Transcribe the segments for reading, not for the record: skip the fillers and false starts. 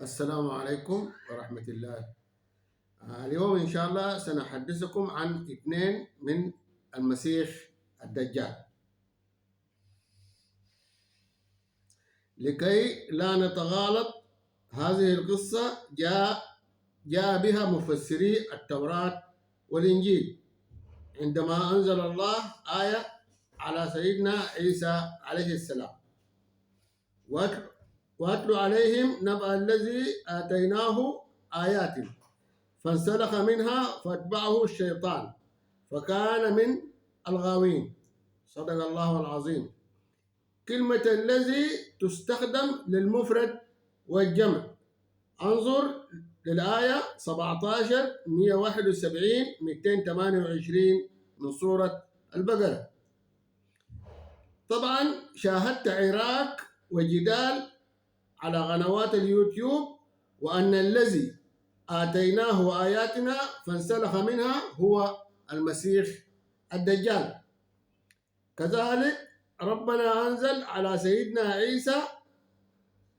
السلام عليكم ورحمة الله. اليوم إن شاء الله سنحدثكم عن اثنين من المسيح الدجال لكي لا نتغالط. هذه القصة جاء بها مفسري التوراة والإنجيل عندما أنزل الله آية على سيدنا عيسى عليه السلام: واتل عليهم نبأ الذي آتيناه آياتنا فانسلخ منها فاتبعه الشيطان فكان من الغاوين. صدق الله العظيم. كلمة الذي تستخدم للمفرد والجمع. انظر للآية 17 171 228 من سورة البقرة. طبعا شاهدت عراك وجدال على قنوات اليوتيوب وأن الذي آتيناه آياتنا فانسلخ منها هو المسيح الدجال. كذلك ربنا أنزل على سيدنا عيسى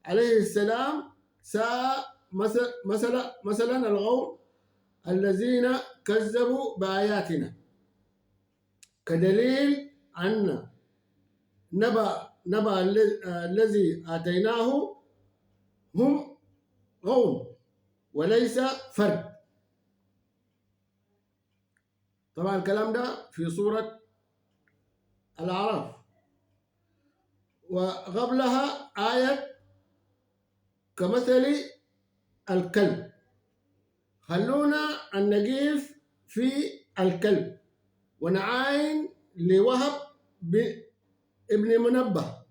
عليه السلام مثلا القوم الذين كذبوا بآياتنا، كدليل أن نبأ الذي آتيناه هم قوم وليس فرد. طبعا الكلام ده في سورة الأعراف. وقبلها آية كمثل الكلب. خلونا أن نقيف في الكلب ونعاين لوهب ابن منبه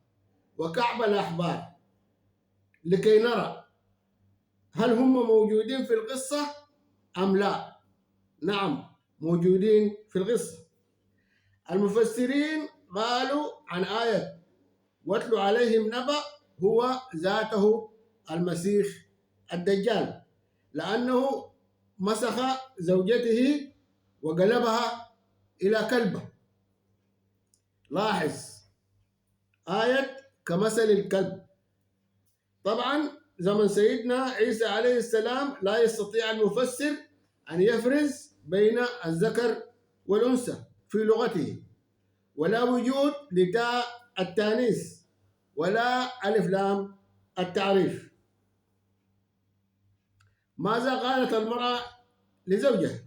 وكعب الأحبار لكي نرى هل هم موجودين في القصة أم لا. نعم، موجودين في القصة. المفسرين قالوا عن آية واتلو عليهم نبأ هو ذاته المسيح الدجال، لأنه مسخ زوجته وقلبها إلى كلبة. لاحظ آية كمثل الكلب. طبعا زمن سيدنا عيسى عليه السلام لا يستطيع المفسر أن يفرز بين الذكر والأنثى في لغته، ولا وجود لتاء التانيث ولا ألف لام التعريف. ماذا قالت المرأة لزوجها؟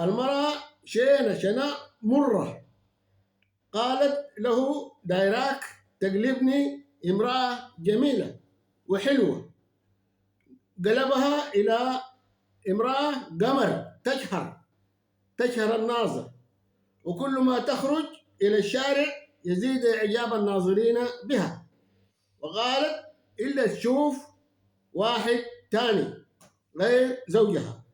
المرأة شناء مرة قالت له: دايراك تقلبني امرأة جميلة وحلوة. قلبها إلى امرأة قمر تشهر الناظر، وكل ما تخرج إلى الشارع يزيد إعجاب الناظرين بها. وقالت: إلا تشوف واحد تاني غير زوجها.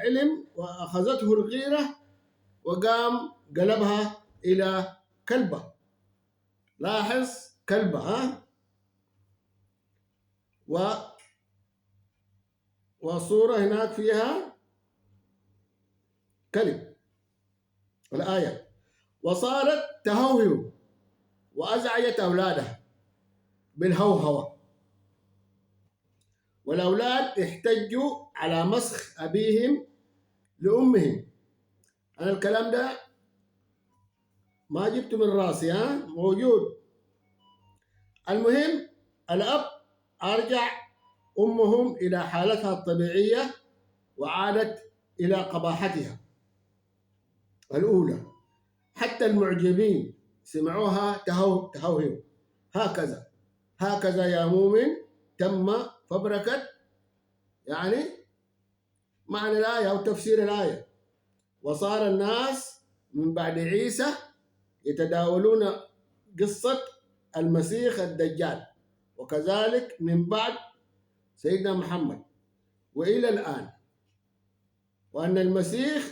علم وأخذته الغيرة وقام قلبها إلى كلبة. لاحظ كلبة، وصورة هناك فيها كلب. الآية: وصارت تهوهو وأزعجت أولادها بالهوهوة، والأولاد احتجوا على مسخ أبيهم لأمهم. أنا الكلام ده ما جبته من راسي، موجود. المهم الأب أرجع أمهم إلى حالتها الطبيعية وعادت إلى قباحتها الأولى. حتى المعجبين سمعوها تهوهو. هكذا يا مؤمن تم فبركة، يعني معنى الآية أو تفسير الآية: وصار الناس من بعد عيسى يتداولون قصة المسيح الدجال، وكذلك من بعد سيدنا محمد وإلى الآن، وأن المسيح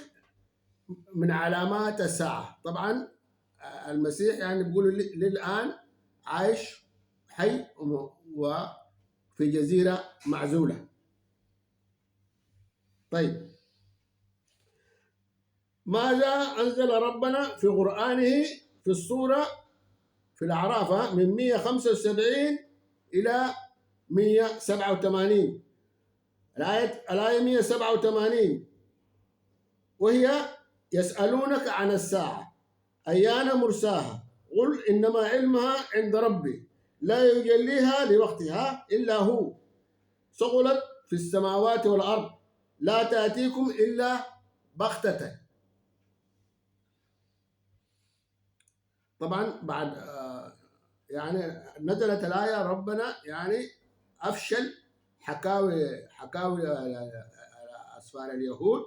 من علامات الساعة. طبعا المسيح يعني بيقولوا للآن عايش حي وفي جزيرة معزولة. طيب، ماذا أنزل ربنا في قرآنه في السورة في الأعراف من 175 إلى 187. الآية 187 وهي يسألونك عن الساعة أيان مرساها قل إنما علمها عند ربي لا يجليها لوقتها إلا هو ثقلت في السماوات والأرض لا تأتيكم إلا بغتة. طبعا بعد يعني نزلت الآية ربنا يعني أفشل حكاوي أسفار اليهود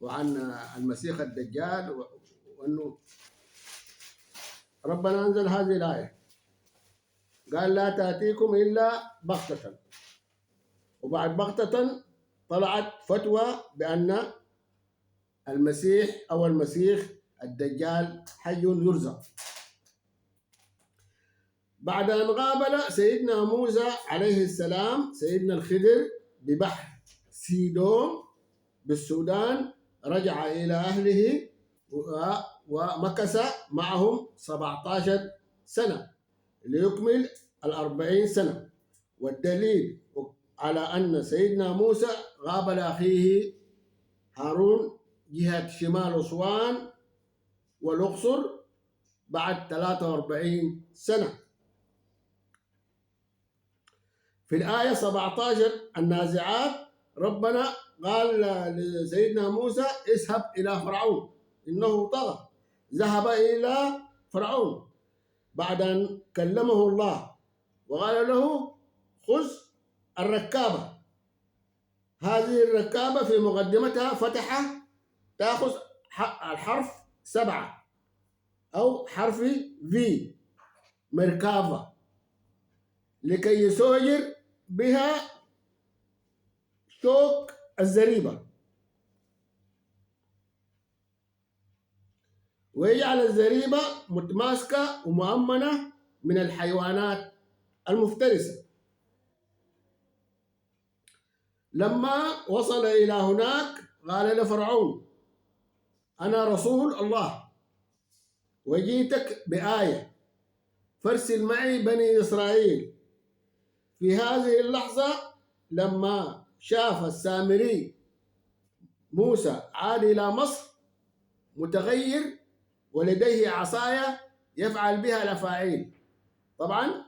وعن المسيح الدجال، وأنه ربنا أنزل هذه الآية قال لا تأتيكم إلا بغتة، وبعد بغتة طلعت فتوى بأن المسيح الدجال حي يرزق. بعد أن قابل سيدنا موسى عليه السلام سيدنا الخضر ببحر سيدوم بالسودان رجع إلى أهله ومكث معهم 17 سنة ليكمل 40 سنة. والدليل على أن سيدنا موسى قابل أخيه هارون جهة شمال أسوان والأقصر بعد 43 سنة. في الآية 17 النازعات ربنا قال لسيدنا موسى اذهب إلى فرعون إنه طغى. ذهب إلى فرعون بعد أن كلمه الله وقال له خذ الركابة. هذه الركابة في مقدمتها فتحة تأخذ الحرف 7 أو حرف في مركابة لكي يسوجر بها شوك الزريبة ويجعل الزريبة متماسكة ومؤمنة من الحيوانات المفترسة. لما وصل إلى هناك قال لفرعون أنا رسول الله وجيتك بآية فارسل معي بني إسرائيل. في هذه اللحظة لما شاف السامري موسى عاد إلى مصر متغير ولديه عصاية يفعل بها الأفاعيل. طبعا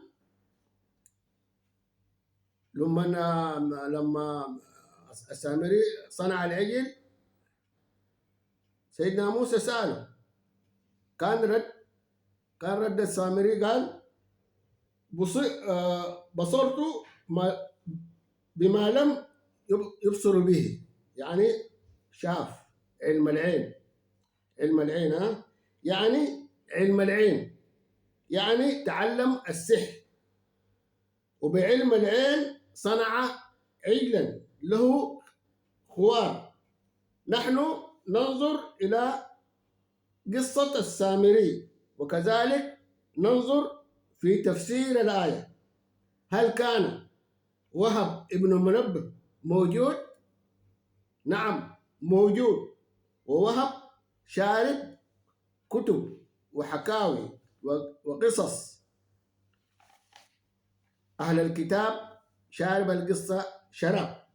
لما السامري صنع العجل سيدنا موسى سأله كان رد السامري قال بصرت بما لم يبصر به، يعني شاف علم العين يعني علم العين يعني تعلم السحر، وبعلم العين صنع عجلا له خوار. نحن ننظر إلى قصة السامري وكذلك ننظر في تفسير الآية. هل كان وهب ابن منبه موجود؟ نعم موجود، ووهب شارب كتب وحكاوي وقصص أهل الكتاب، شارب القصة شراب.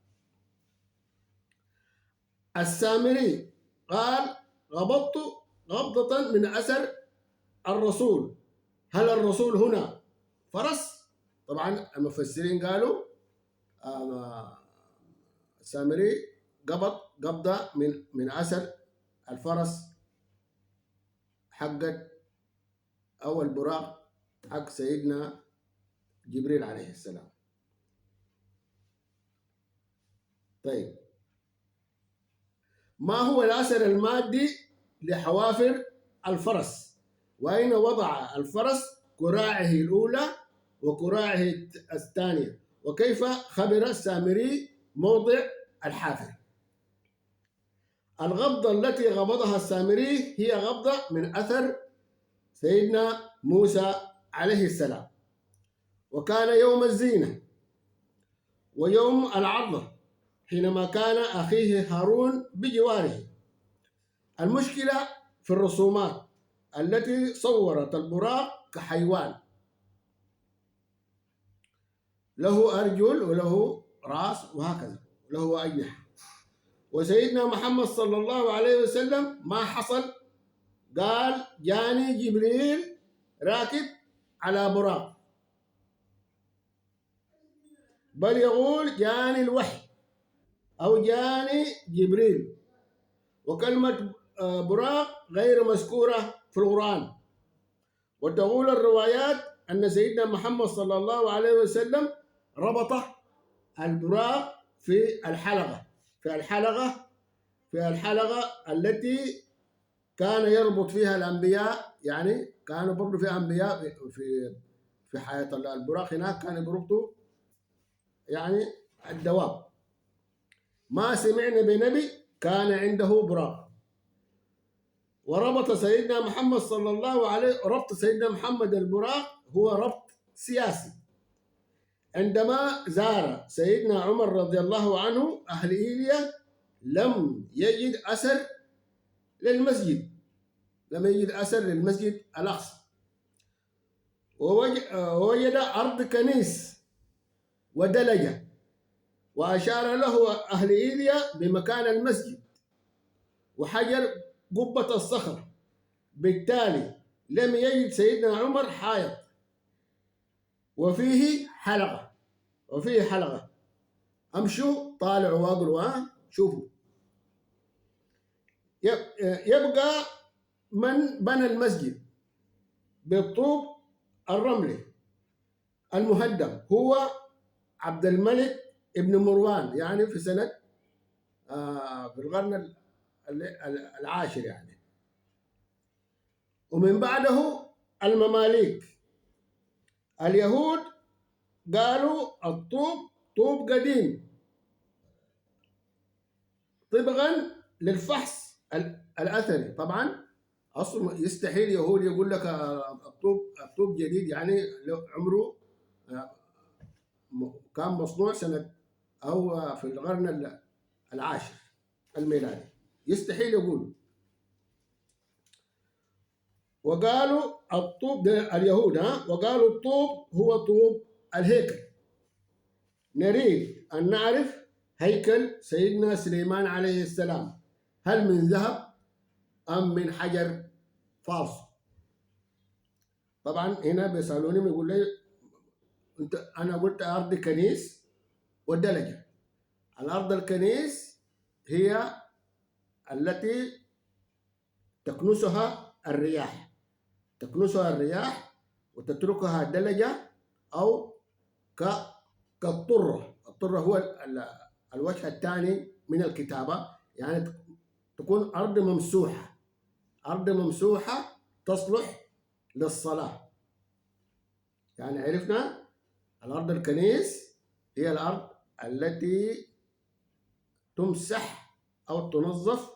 السامري قال غبطت غبضة من أثر الرسول. هل الرسول هنا فرس؟ طبعا المفسرين قالوا السامري قبض قبضة من أثر الفرس حقت أو البراق حق سيدنا جبريل عليه السلام. طيب ما هو الأثر المادي لحوافر الفرس؟ وأين وضع الفرس كراعه الأولى وكراعه الثانية؟ وكيف خبر السامري موضع الحافر؟ الغبضة التي غبضها السامري هي غبضة من أثر سيدنا موسى عليه السلام، وكان يوم الزينة ويوم العرضة حينما كان أخيه هارون بجواره. المشكلة في الرسومات التي صورت البراق كحيوان، له أرجل وله رأس وهكذا، له أجنحة. وسيدنا محمد صلى الله عليه وسلم ما حصل قال جاني جبريل راكب على براق، بل يقول جاني الوحي أو جاني جبريل. وكلمة براق غير مذكورة في القرآن. وتقول الروايات أن سيدنا محمد صلى الله عليه وسلم ربط البراق في الحلقة التي كان يربط فيها الأنبياء. يعني كانوا برضو في أنبياء في حياة البراق هناك كانوا يربطوا يعني الدواب. ما سمعنا بنبي كان عنده براق. وربط سيدنا محمد صلى الله عليه ربط سيدنا محمد البراق هو ربط سياسي. عندما زار سيدنا عمر رضي الله عنه أهل إيليا لم يجد أثر للمسجد الأقصى، ووجد أرض كنيس ودلجة، وأشار له أهل إيليا بمكان المسجد وحجر قبة الصخر. بالتالي لم يجد سيدنا عمر حائط وفيه حلقة. أمشوا طالعوا واقروا شوفوا. يبقى من بنى المسجد بالطوب الرملي المهدم هو عبد الملك ابن مروان، يعني في سنة في القرن العاشر يعني. ومن بعده المماليك. اليهود قالوا الطوب طوب قديم طبقا للفحص الأثري. طبعا أصلا يستحيل يهودي يقول لك الطوب جديد، يعني عمره كان مصنوع سنة أو في القرن العاشر الميلادي، يستحيل يقول. وقالوا الطوب ده اليهود وقالوا الطوب هو طوب الهيكل. نريد أن نعرف هيكل سيدنا سليمان عليه السلام هل من ذهب أم من حجر فاض؟ طبعا هنا بيسألوني بيقول لي أنا قلت أرض كنيس ودلجة. الأرض الكنيس هي التي تكنسها الرياح وتتركها دلجة أو كالطرة. الطرة هو الوجه الثاني من الكتابة، يعني تكون أرض ممسوحة تصلح للصلاة. يعني عرفنا الأرض الكنيس هي الأرض التي تمسح أو تنظف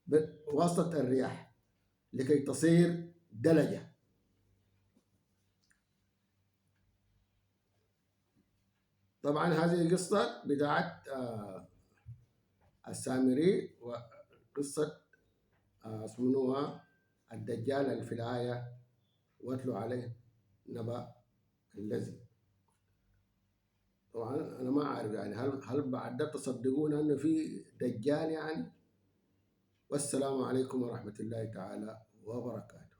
بواسطة الرياح لكي تصير دلجة. طبعا هذه قصة بتاعت السامري، وقصة اسمها الدجال في الآية واتلو عليه نبأ الذي. طبعا أنا ما أعرف يعني هل بعد ده تصدقون أنه في دجال يعني. والسلام عليكم ورحمة الله تعالى وبركاته.